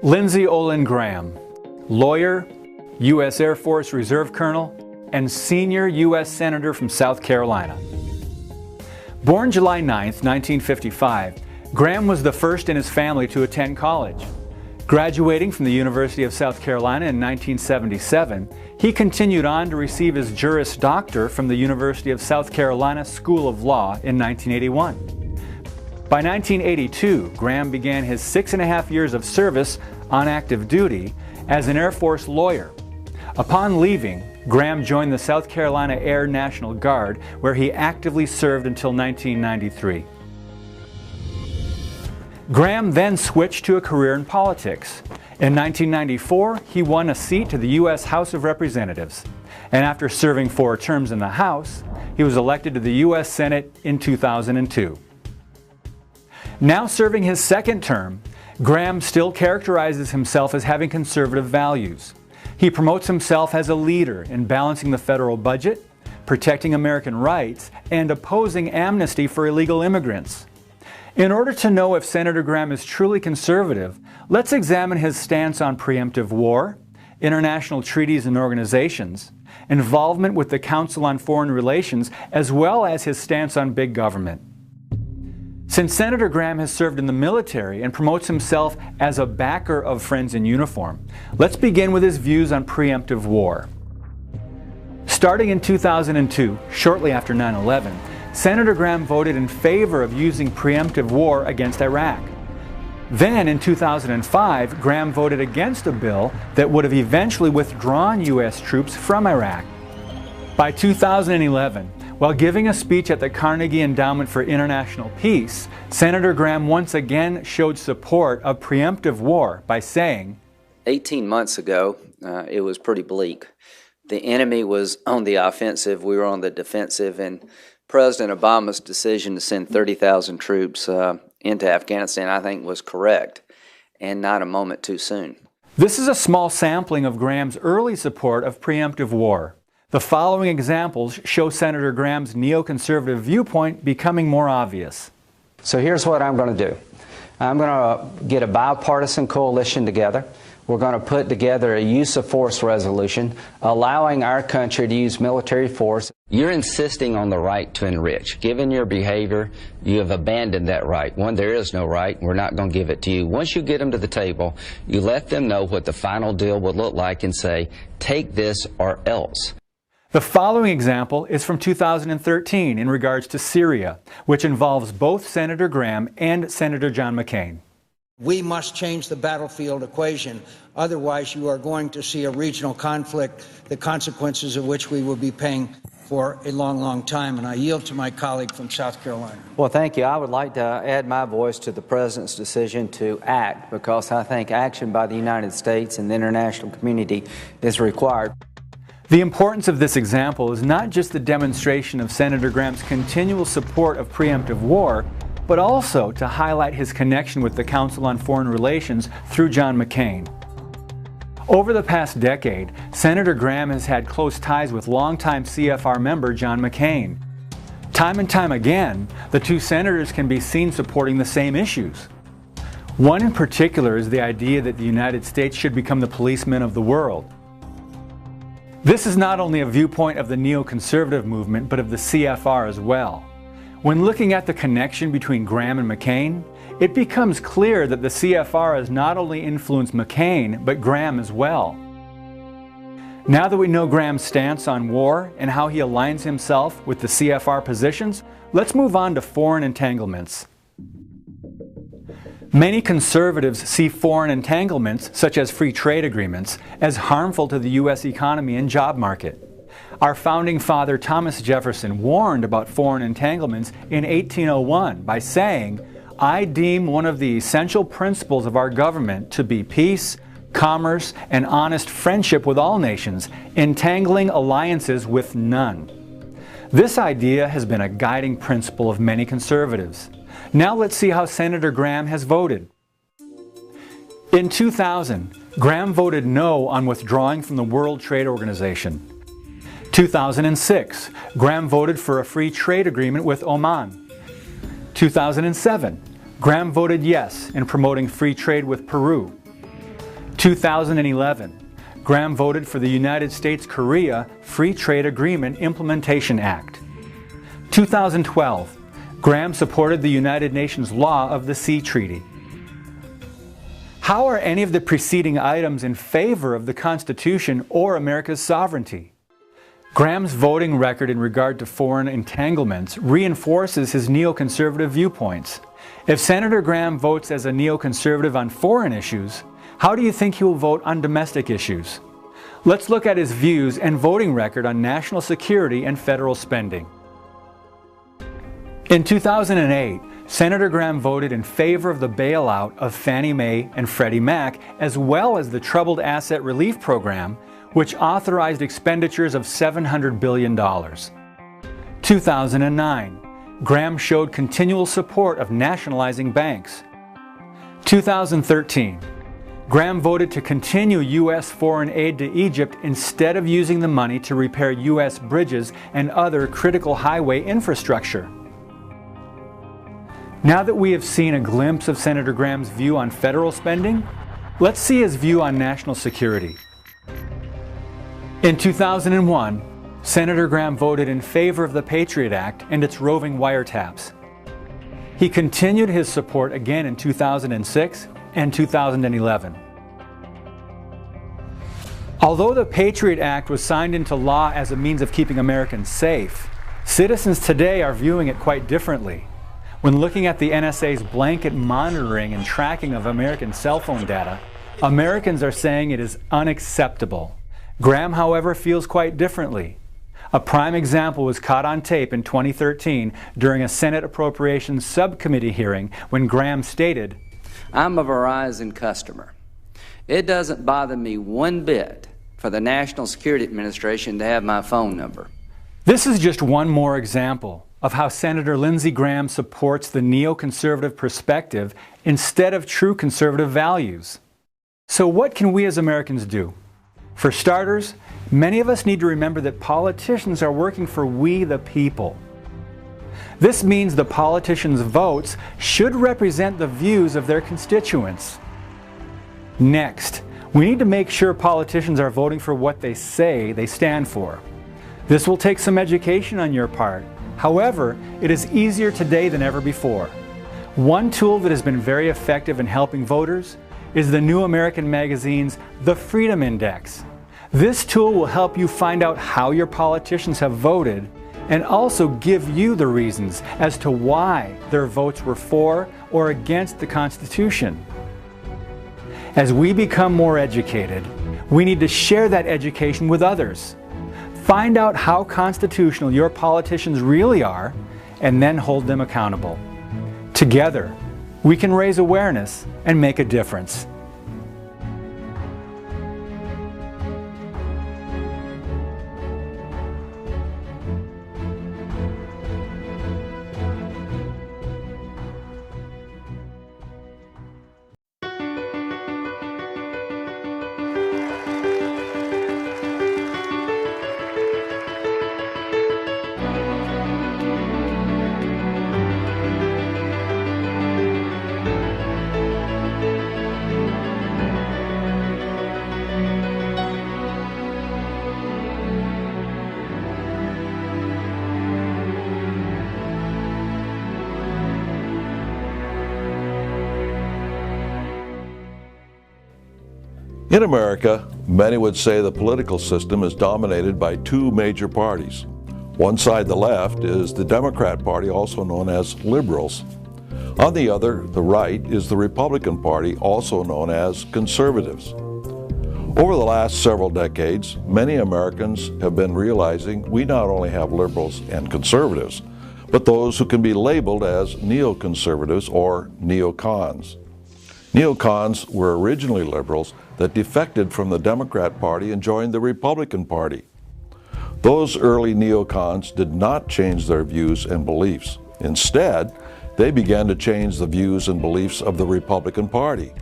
Lindsey Graham, lawyer, U.S. Air Force Reserve Colonel, and senior U.S. Senator from South Carolina. Born July 9, 1955, Graham was the first in his family to attend college. Graduating from the University of South Carolina in 1977, he continued on to receive his Juris Doctor from the University of South Carolina School of Law in 1981. By 1982, Graham began his 6.5 years of service on active duty as an Air Force lawyer. Upon leaving, Graham joined the South Carolina Air National Guard, where he actively served until 1993. Graham then switched to a career in politics. In 1994, he won a seat to the U.S. House of Representatives, and after serving 4 terms in the House, he was elected to the U.S. Senate in 2002. Now serving his 2nd term, Graham still characterizes himself as having conservative values. He promotes himself as a leader in balancing the federal budget, protecting American rights, and opposing amnesty for illegal immigrants. In order to know if Senator Graham is truly conservative, let's examine his stance on preemptive war, international treaties and organizations, involvement with the Council on Foreign Relations, as well as his stance on big government. Since Senator Graham has served in the military and promotes himself as a backer of Friends in Uniform, let's begin with his views on preemptive war. Starting in 2002, shortly after 9/11, Senator Graham voted in favor of using preemptive war against Iraq. Then, in 2005, Graham voted against a bill that would have eventually withdrawn U.S. troops from Iraq. By 2011, while giving a speech at the Carnegie Endowment for International Peace, Senator Graham once again showed support of preemptive war by saying, 18 months ago, it was pretty bleak. The enemy was on the offensive, we were on the defensive, and President Obama's decision to send 30,000 troops into Afghanistan, I think, was correct, and not a moment too soon. This is a small sampling of Graham's early support of preemptive war. The following examples show Senator Graham's neoconservative viewpoint becoming more obvious. So here's what I'm going to do. I'm going to get a bipartisan coalition together. We're going to put together a use of force resolution allowing our country to use military force. You're insisting on the right to enrich. Given your behavior, you have abandoned that right. One, there is no right. We're not going to give it to you. Once you get them to the table, you let them know what the final deal would look like and say, take this or else. The following example is from 2013 in regards to Syria, which involves both Senator Graham and Senator John McCain. We must change the battlefield equation. Otherwise, you are going to see a regional conflict, the consequences of which we will be paying for a long, long time. And I yield to my colleague from South Carolina. Well, thank you. I would like to add my voice to the President's decision to act, because I think action by the United States and the international community is required. The importance of this example is not just the demonstration of Senator Graham's continual support of preemptive war, but also to highlight his connection with the Council on Foreign Relations through John McCain. Over the past decade, Senator Graham has had close ties with longtime CFR member John McCain. Time and time again, the two senators can be seen supporting the same issues. One in particular is the idea that the United States should become the policeman of the world. This is not only a viewpoint of the neoconservative movement, but of the CFR as well. When looking at the connection between Graham and McCain, it becomes clear that the CFR has not only influenced McCain, but Graham as well. Now that we know Graham's stance on war and how he aligns himself with the CFR positions, let's move on to foreign entanglements. Many conservatives see foreign entanglements, such as free trade agreements, as harmful to the U.S. economy and job market. Our founding father Thomas Jefferson warned about foreign entanglements in 1801 by saying, "I deem one of the essential principles of our government to be peace, commerce, and honest friendship with all nations, entangling alliances with none." This idea has been a guiding principle of many conservatives. Now let's see how Senator Graham has voted. In 2000, Graham voted no on withdrawing from the World Trade Organization. 2006, Graham voted for a free trade agreement with Oman. 2007, Graham voted yes in promoting free trade with Peru. 2011, Graham voted for the United States-Korea Free Trade Agreement Implementation Act. 2012, Graham supported the United Nations Law of the Sea Treaty. How are any of the preceding items in favor of the Constitution or America's sovereignty? Graham's voting record in regard to foreign entanglements reinforces his neoconservative viewpoints. If Senator Graham votes as a neoconservative on foreign issues, how do you think he will vote on domestic issues? Let's look at his views and voting record on national security and federal spending. In 2008, Senator Graham voted in favor of the bailout of Fannie Mae and Freddie Mac, as well as the Troubled Asset Relief Program, which authorized expenditures of $700 billion. 2009, Graham showed continual support of nationalizing banks. 2013, Graham voted to continue U.S. foreign aid to Egypt instead of using the money to repair U.S. bridges and other critical highway infrastructure. Now that we have seen a glimpse of Senator Graham's view on federal spending, let's see his view on national security. In 2001, Senator Graham voted in favor of the Patriot Act and its roving wiretaps. He continued his support again in 2006 and 2011. Although the Patriot Act was signed into law as a means of keeping Americans safe, citizens today are viewing it quite differently. When looking at the NSA's blanket monitoring and tracking of American cell phone data, Americans are saying it is unacceptable. Graham, however, feels quite differently. A prime example was caught on tape in 2013 during a Senate Appropriations Subcommittee hearing when Graham stated, I'm a Verizon customer. It doesn't bother me one bit for the National Security Administration to have my phone number. This is just one more example of how Senator Lindsey Graham supports the neoconservative perspective instead of true conservative values. So what can we as Americans do? For starters, many of us need to remember that politicians are working for we the people. This means the politicians' votes should represent the views of their constituents. Next, we need to make sure politicians are voting for what they say they stand for. This will take some education on your part. However, it is easier today than ever before. One tool that has been very effective in helping voters is the New American Magazine's The Freedom Index. This tool will help you find out how your politicians have voted and also give you the reasons as to why their votes were for or against the Constitution. As we become more educated, we need to share that education with others. Find out how constitutional your politicians really are and then hold them accountable. Together, we can raise awareness and make a difference. In America, many would say the political system is dominated by two major parties. One side, the left, is the Democrat Party, also known as liberals. On the other, the right, is the Republican Party, also known as conservatives. Over the last several decades, many Americans have been realizing we not only have liberals and conservatives, but those who can be labeled as neoconservatives or neocons. Neocons were originally liberals that defected from the Democrat Party and joined the Republican Party. Those early neocons did not change their views and beliefs. Instead, they began to change the views and beliefs of the Republican Party.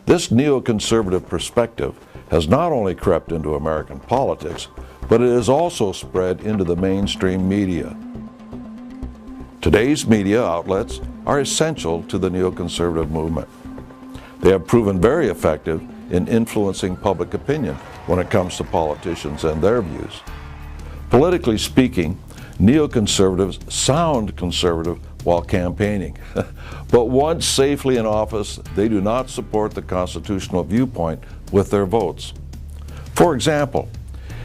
This neoconservative perspective has not only crept into American politics, but it has also spread into the mainstream media. Today's media outlets are essential to the neoconservative movement. They have proven very effective in influencing public opinion when it comes to politicians and their views. Politically speaking, neoconservatives sound conservative while campaigning, but once safely in office, they do not support the constitutional viewpoint with their votes. For example,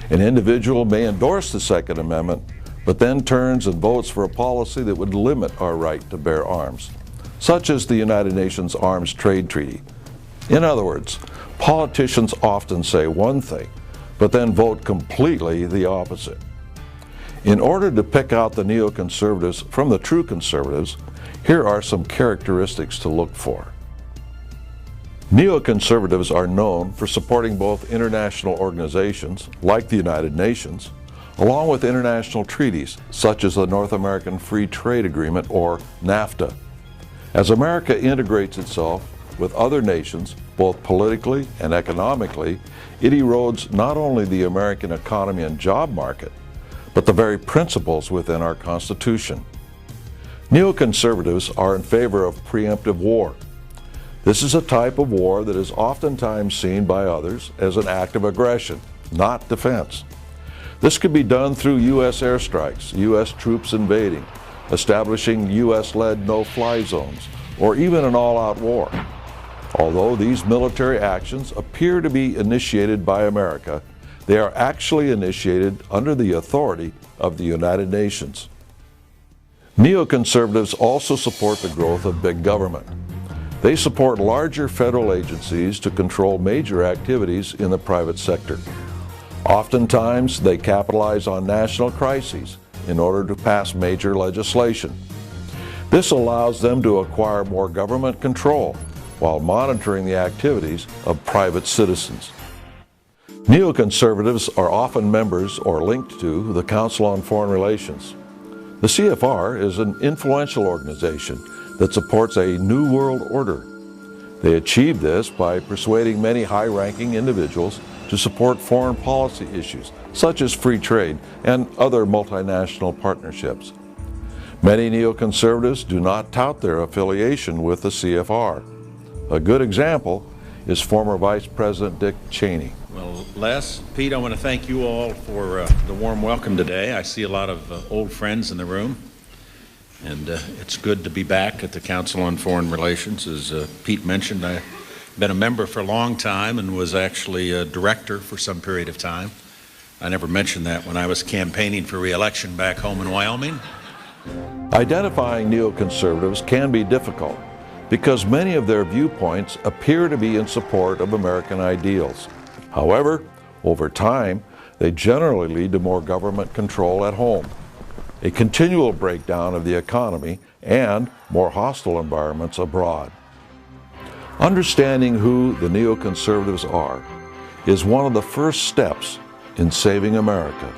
an individual may endorse the Second Amendment, but then turns and votes for a policy that would limit our right to bear arms, such as the United Nations Arms Trade Treaty. In other words, politicians often say one thing, but then vote completely the opposite. In order to pick out the neoconservatives from the true conservatives, here are some characteristics to look for. Neoconservatives are known for supporting both international organizations, like the United Nations, along with international treaties, such as the North American Free Trade Agreement, or NAFTA. As America integrates itself with other nations, both politically and economically, it erodes not only the American economy and job market, but the very principles within our Constitution. Neoconservatives are in favor of preemptive war. This is a type of war that is oftentimes seen by others as an act of aggression, not defense. This could be done through U.S. airstrikes, U.S. troops invading, establishing U.S.-led no-fly zones, or even an all-out war. Although these military actions appear to be initiated by America, they are actually initiated under the authority of the United Nations. Neoconservatives also support the growth of big government. They support larger federal agencies to control major activities in the private sector. Oftentimes, they capitalize on national crises in order to pass major legislation. This allows them to acquire more government control while monitoring the activities of private citizens. Neoconservatives are often members or linked to the Council on Foreign Relations. The CFR is an influential organization that supports a New World Order. They achieve this by persuading many high-ranking individuals to support foreign policy issues, such as free trade and other multinational partnerships. Many neoconservatives do not tout their affiliation with the CFR. A good example is former Vice President Dick Cheney. Well, Les, Pete, I want to thank you all for the warm welcome today. I see a lot of old friends in the room, and it's good to be back at the Council on Foreign Relations. As Pete mentioned, I've been a member for a long time and was actually a director for some period of time. I never mentioned that when I was campaigning for re-election back home in Wyoming. Identifying neoconservatives can be difficult because many of their viewpoints appear to be in support of American ideals. However, over time, they generally lead to more government control at home, a continual breakdown of the economy, and more hostile environments abroad. Understanding who the neoconservatives are is one of the first steps in saving America.